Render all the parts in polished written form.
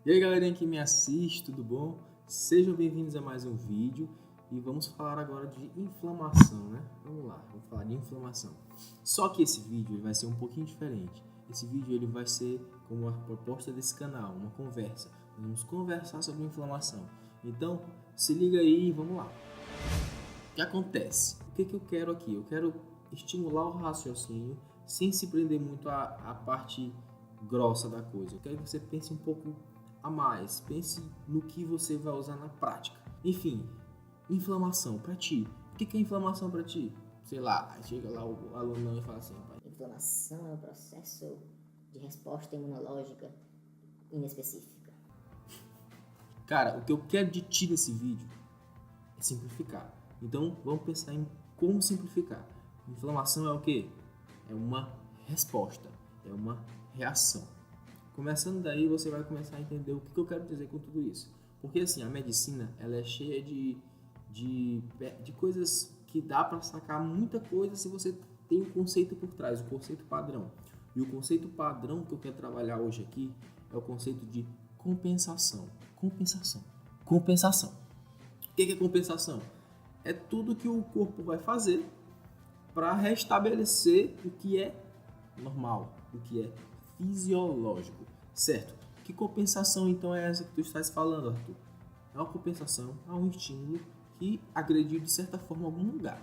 E aí galerinha que me assiste, tudo bom? Sejam bem-vindos a mais um vídeo e vamos falar agora de inflamação, né? Vamos lá, vamos falar de inflamação. Só que esse vídeo ele vai ser um pouquinho diferente. Esse vídeo ele vai ser como a proposta desse canal, uma conversa. Vamos conversar sobre inflamação. Então, se liga aí e vamos lá. O que acontece? O que eu quero aqui? Eu quero estimular o raciocínio sem se prender muito à parte grossa da coisa. Eu quero que você pense um pouco a mais, pense no que você vai usar na prática. Enfim, inflamação para ti. O que é inflamação para ti? Sei lá, chega lá o aluno e fala assim: inflamação é um processo de resposta imunológica inespecífica. Cara, o que eu quero de ti nesse vídeo é simplificar. Então, vamos pensar em como simplificar. Inflamação é o quê? É uma resposta, é uma reação. Começando daí, você vai começar a entender o que eu quero dizer com tudo isso. Porque assim, a medicina ela é cheia de coisas que dá para sacar muita coisa se você tem um conceito por trás, o conceito padrão. E o conceito padrão que eu quero trabalhar hoje aqui é o conceito de compensação. Compensação. O que é compensação? É tudo que o corpo vai fazer para restabelecer o que é normal, o que é fisiológico, certo? Que compensação então é essa que tu estás falando, Arthur? É uma compensação a um estímulo que agrediu de certa forma algum lugar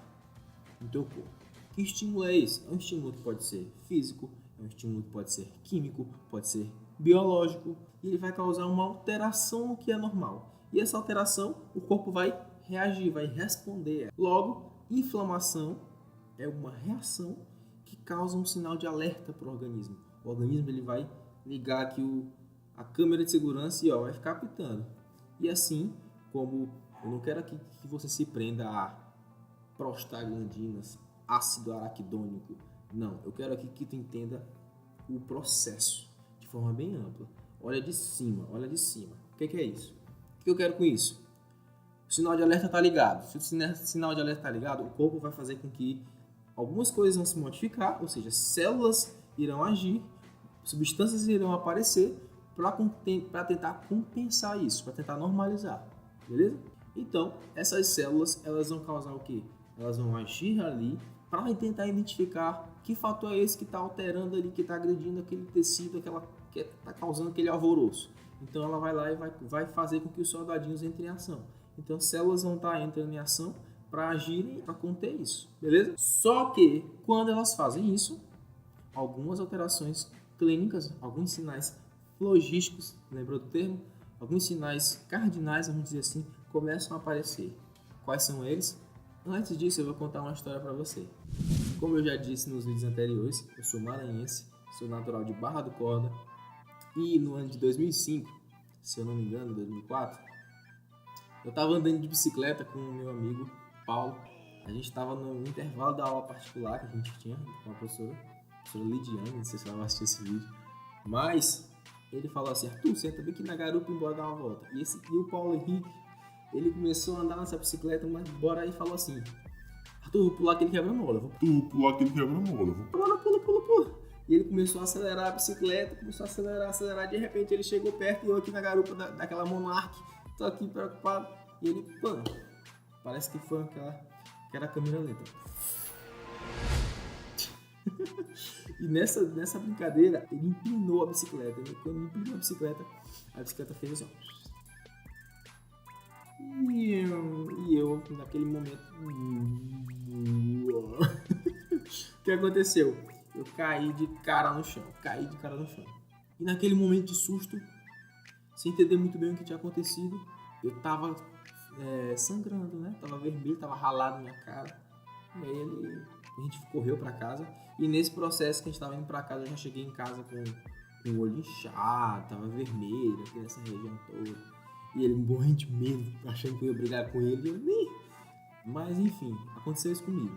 no teu corpo. Que estímulo é esse? É um estímulo que pode ser físico, é um estímulo que pode ser químico, pode ser biológico, e ele vai causar uma alteração no que é normal. E essa alteração, o corpo vai reagir, vai responder. Logo, inflamação é uma reação que causa um sinal de alerta para o organismo. O organismo ele vai ligar aqui a câmera de segurança e vai ficar apitando. E assim, como eu não quero aqui que você se prenda a prostaglandinas, ácido araquidônico. Não, eu quero aqui que tu entenda o processo de forma bem ampla. Olha de cima. O que é isso? O que eu quero com isso? O sinal de alerta está ligado. Se o sinal de alerta está ligado, o corpo vai fazer com que algumas coisas vão se modificar, ou seja, células irão agir, substâncias irão aparecer para tentar compensar isso, para tentar normalizar, beleza? Então, essas células, elas vão causar o quê? Elas vão agir ali para tentar identificar que fator é esse que está alterando ali, que está agredindo aquele tecido, que está causando aquele alvoroço. Então, ela vai lá e vai fazer com que os soldadinhos entrem em ação. Então, células vão estar entrando em ação para agirem, para conter isso, beleza? Só que, quando elas fazem isso, algumas alterações clínicas, alguns sinais logísticos, lembrou do termo? Alguns sinais cardinais, vamos dizer assim, começam a aparecer. Quais são eles? Antes disso, eu vou contar uma história para você. Como eu já disse nos vídeos anteriores, eu sou maranhense, sou natural de Barra do Corda, e no ano de 2005, se eu não me engano, 2004, eu estava andando de bicicleta com o meu amigo Paulo. A gente estava no intervalo da aula particular que a gente tinha com a professora Lidiane, não sei se ela vai assistir esse vídeo, mas ele falou assim: Arthur, senta bem aqui na garupa e bora dar uma volta. E o Paulo Henrique, ele começou a andar nessa bicicleta, mas bora aí, falou assim: Arthur, vou pular aquele quebra-mola. Pula. E ele começou a acelerar a bicicleta, começou a acelerar. De repente ele chegou perto e eu aqui na garupa daquela Monarch, tô aqui preocupado. E ele, parece que foi aquela câmera lenta. E nessa brincadeira, ele empinou a bicicleta. Quando ele empinou a bicicleta fez assim, ó. E eu, naquele momento... O que aconteceu? Eu caí de cara no chão. E naquele momento de susto, sem entender muito bem o que tinha acontecido, eu tava sangrando, né? Tava vermelho, tava ralado na minha cara. E aí a gente correu pra casa. E nesse processo que a gente tava indo pra casa, eu já cheguei em casa com o olho inchado, tava vermelho, aqui nessa região toda. E ele morrendo de medo, achando que eu ia brigar com ele. E eu nem... Mas enfim, aconteceu isso comigo.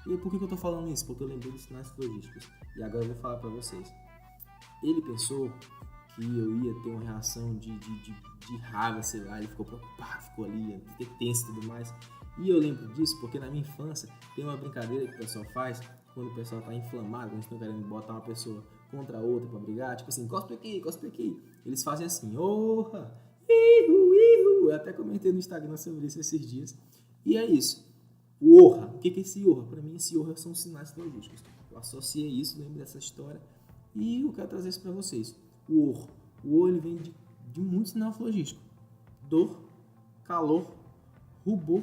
E por que eu tô falando isso? Porque eu lembrei dos sinais logísticos. E agora eu vou falar pra vocês. Ele pensou que eu ia ter uma reação de raiva, sei lá. Ele ficou preocupado, ficou ali, fiquei tenso e tudo mais. E eu lembro disso porque na minha infância tem uma brincadeira que o pessoal faz quando o pessoal está inflamado, quando estão querendo botar uma pessoa contra a outra pra brigar, tipo assim, cospe aqui. Eles fazem assim, orra, ihu, ihu. Eu até comentei no Instagram sobre isso esses dias. E é isso. O orra, o que é esse orra? Para mim, esse orra são sinais logísticos. Eu associei isso, lembro dessa história, e eu quero trazer isso para vocês. O orra. O orra, ele vem de muito sinal logístico. Dor, calor, rubor,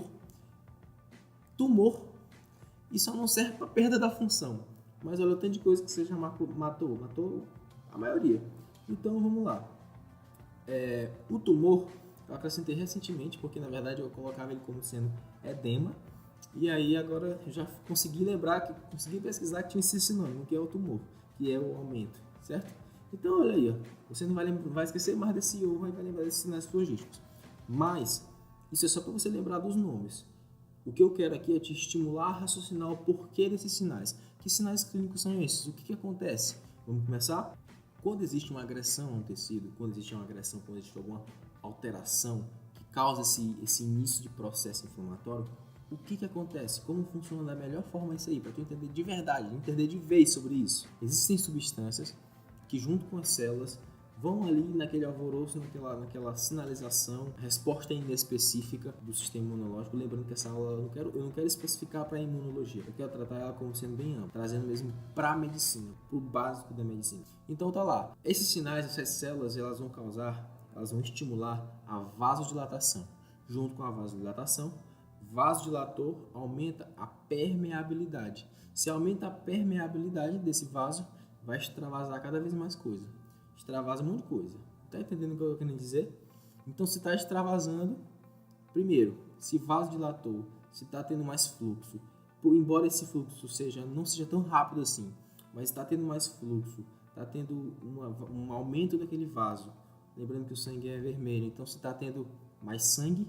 tumor. E só não serve para perda da função. Mas olha o tanto de coisa que você já matou a maioria. Então vamos lá. O tumor eu acrescentei recentemente, porque na verdade eu colocava ele como sendo edema. E aí agora eu já consegui consegui pesquisar que tinha esse sinônimo, que é o tumor, que é o aumento, certo? Então olha aí, ó, você não vai esquecer mais desse ovo e vai lembrar desses sinais logísticos. Mas isso é só para você lembrar dos nomes. O que eu quero aqui é te estimular a raciocinar o porquê desses sinais. Que sinais clínicos são esses? O que acontece? Vamos começar? Quando existe uma agressão a um tecido, quando existe alguma alteração que causa esse início de processo inflamatório, o que acontece? Como funciona da melhor forma isso aí? Para tu entender de verdade, entender de vez sobre isso. Existem substâncias que junto com as células vão ali naquele alvoroço, naquela sinalização, resposta inespecífica do sistema imunológico. Lembrando que essa aula eu não quero especificar para a imunologia, eu quero tratar ela como sendo bem ampla, trazendo mesmo para a medicina, para o básico da medicina. Então tá lá, esses sinais, essas células, elas vão estimular a vasodilatação. Junto com a vasodilatação, vasodilator aumenta a permeabilidade. Se aumenta a permeabilidade desse vaso, vai extravasar cada vez mais coisa. Extravasa um monte de coisa. Tá entendendo o que eu quero dizer? Então, se está extravasando, primeiro, se vasodilatou, se está tendo mais fluxo, embora esse fluxo não seja tão rápido assim, mas está tendo mais fluxo, está tendo um aumento daquele vaso. Lembrando que o sangue é vermelho, então se está tendo mais sangue,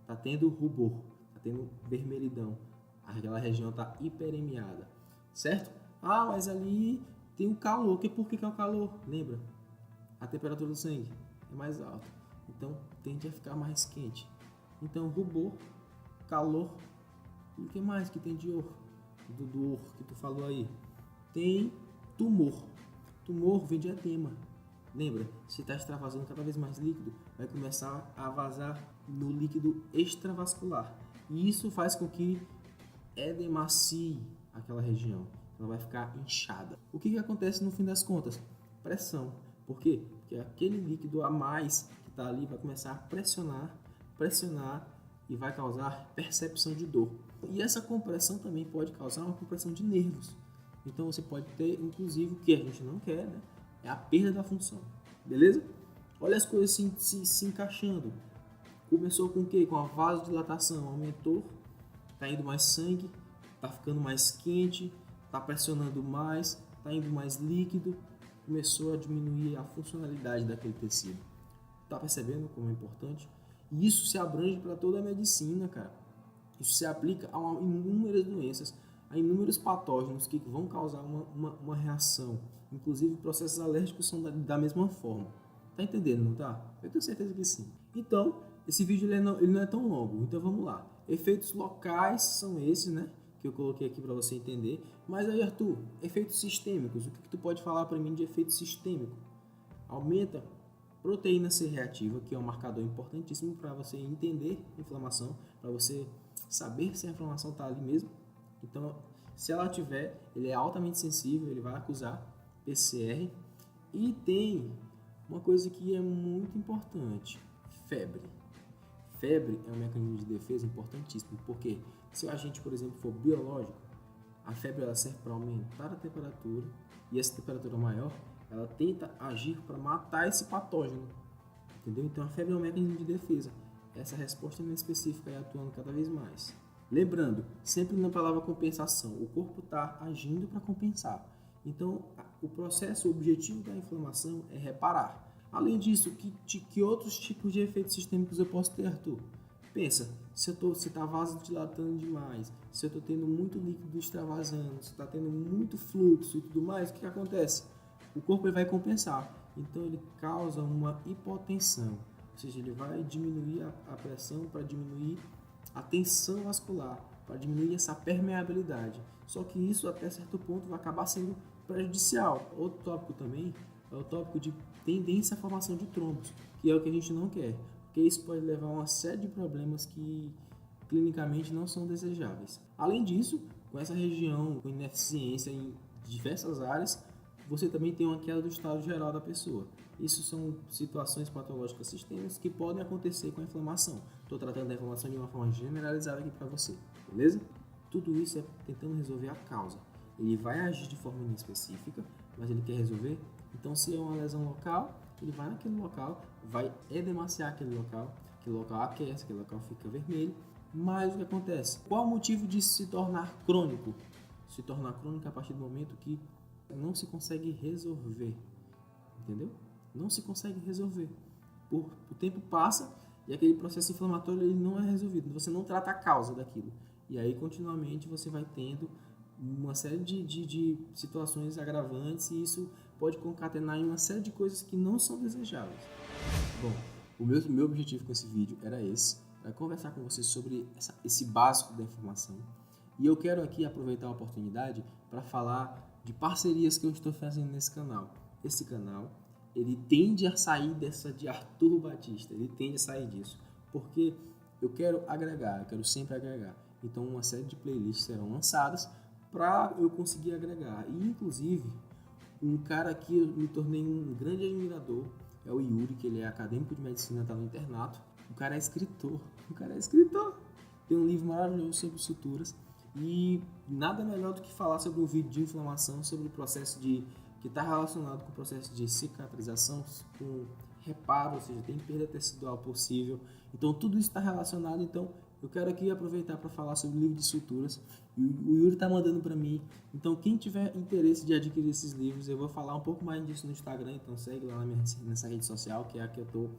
está tendo rubor, está tendo vermelhidão, aquela região está hiperemiada, certo? Ah, mas ali tem o calor. Por que é o calor? Lembra? A temperatura do sangue é mais alta, então tende a ficar mais quente. Então, rubor, calor, e o que mais que tem de or? Do or que tu falou aí? Tem tumor. Tumor vem de edema. Lembra? Se está extravasando cada vez mais líquido, vai começar a vazar no líquido extravascular. E isso faz com que edemacie aquela região. Ela vai ficar inchada. O que acontece no fim das contas? Pressão. Por quê? Porque aquele líquido a mais que está ali vai começar a pressionar e vai causar percepção de dor. E essa compressão também pode causar uma compressão de nervos. Então você pode ter, inclusive, o que a gente não quer, né? É a perda da função. Beleza? Olha as coisas se encaixando. Começou com o quê? Com a vasodilatação. Aumentou, está indo mais sangue, está ficando mais quente, está pressionando mais, está indo mais líquido. Começou a diminuir a funcionalidade daquele tecido. Tá percebendo como é importante? E isso se abrange para toda a medicina, cara. Isso se aplica a inúmeras doenças, a inúmeros patógenos que vão causar uma reação. Inclusive, processos alérgicos são da mesma forma. Tá entendendo, não tá? Eu tenho certeza que sim. Então, esse vídeo ele não é tão longo. Então, vamos lá. Efeitos locais são esses, né? Que eu coloquei aqui para você entender. Mas aí, Arthur, efeitos sistêmicos. O que tu pode falar para mim de efeito sistêmico? Aumenta proteína C reativa, que é um marcador importantíssimo para você entender inflamação, para você saber se a inflamação está ali mesmo. Então, se ela tiver, ele é altamente sensível, ele vai acusar PCR. E tem uma coisa que é muito importante, febre. Febre é um mecanismo de defesa importantíssimo, porque se o agente, por exemplo, for biológico, a febre ela serve para aumentar a temperatura, e essa temperatura maior, ela tenta agir para matar esse patógeno, entendeu? Então a febre é um mecanismo de defesa. Essa resposta não específica é atuando cada vez mais. Lembrando, sempre na palavra compensação, o corpo está agindo para compensar. Então, o processo, o objetivo da inflamação é reparar. Além disso, que outros tipos de efeitos sistêmicos eu posso ter, Arthur? Pensa, se está vasodilatando demais, se eu estou tendo muito líquido extravasando, se está tendo muito fluxo e tudo mais, o que acontece? O corpo ele vai compensar. Então, ele causa uma hipotensão. Ou seja, ele vai diminuir a pressão para diminuir a tensão vascular, para diminuir essa permeabilidade. Só que isso, até certo ponto, vai acabar sendo prejudicial. Outro tópico também é o tópico de tendência à formação de trombos, que é o que a gente não quer, porque isso pode levar a uma série de problemas que clinicamente não são desejáveis. Além disso, com essa região com ineficiência em diversas áreas, você também tem uma queda do estado geral da pessoa. Isso são situações patológicas sistêmicas que podem acontecer com a inflamação. Estou tratando da inflamação de uma forma generalizada aqui para você, beleza? Tudo isso é tentando resolver a causa. Ele vai agir de forma inespecífica, mas ele quer resolver. Então, se é uma lesão local, ele vai naquele local, vai edemaciar aquele local aquece, aquele local fica vermelho. Mas o que acontece? Qual o motivo disso se tornar crônico? Se tornar crônico a partir do momento que não se consegue resolver, entendeu? Não se consegue resolver. O tempo passa e aquele processo inflamatório ele não é resolvido. Você não trata a causa daquilo. E aí, continuamente, você vai tendo uma série de situações agravantes e isso pode concatenar em uma série de coisas que não são desejáveis. Bom, o meu objetivo com esse vídeo era esse, para conversar com vocês sobre esse básico da informação. E eu quero aqui aproveitar a oportunidade para falar de parcerias que eu estou fazendo nesse canal. Esse canal, ele tende a sair dessa de Arthur Batista, ele tende a sair disso, porque eu quero agregar, eu quero sempre agregar. Então, uma série de playlists serão lançadas para eu conseguir agregar. E, inclusive, um cara que eu me tornei um grande admirador é o Yuri, que ele é acadêmico de medicina, está no internato. O cara é escritor. Tem um livro maravilhoso sobre suturas. E nada melhor do que falar sobre um vídeo de inflamação, sobre o processo que está relacionado com o processo de cicatrização, com reparo, ou seja, tem perda tecidual possível. Então, tudo isso está relacionado. Então, eu quero aqui aproveitar para falar sobre o livro de suturas. O Yuri está mandando para mim. Então, quem tiver interesse de adquirir esses livros, eu vou falar um pouco mais disso no Instagram. Então, segue lá nessa rede social, que é a que eu estou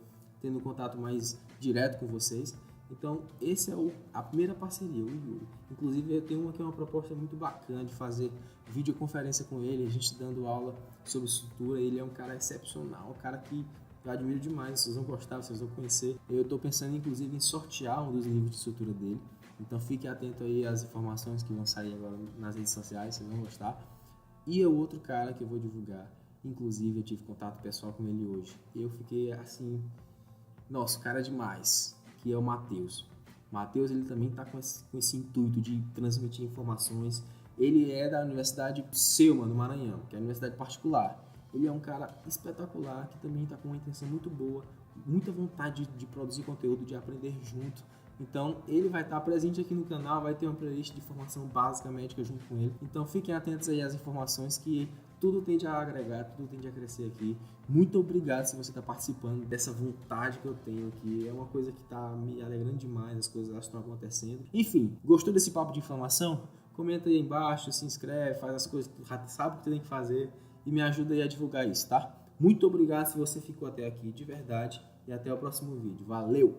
tendo contato mais direto com vocês. Então, esse é a primeira parceria, o Yuri. Inclusive, eu tenho aqui uma proposta muito bacana de fazer videoconferência com ele, a gente dando aula sobre sutura. Ele é um cara excepcional, um cara que eu admiro demais, vocês vão gostar, vocês vão conhecer. Eu estou pensando, inclusive, em sortear um dos livros de sutura dele. Então, fique atento aí às informações que vão sair agora nas redes sociais, vocês vão gostar. E é o outro cara que eu vou divulgar. Inclusive, eu tive contato pessoal com ele hoje. E eu fiquei assim, nossa, cara é demais, que é o Matheus. Matheus, ele também está com esse intuito de transmitir informações. Ele é da Universidade Selma, no Maranhão, que é a universidade particular. Ele é um cara espetacular, que também está com uma intenção muito boa, muita vontade de produzir conteúdo, de aprender junto. Então, ele vai estar presente aqui no canal, vai ter uma playlist de formação básica médica junto com ele. Então, fiquem atentos aí às informações que tudo tende a agregar, tudo tende a crescer aqui. Muito obrigado se você está participando dessa vontade que eu tenho aqui. É uma coisa que está me alegrando demais, as coisas elas estão acontecendo. Enfim, gostou desse papo de inflamação? Comenta aí embaixo, se inscreve, faz as coisas que tu sabe que tu tem que fazer e me ajuda aí a divulgar isso, tá? Muito obrigado se você ficou até aqui, de verdade, e até o próximo vídeo. Valeu!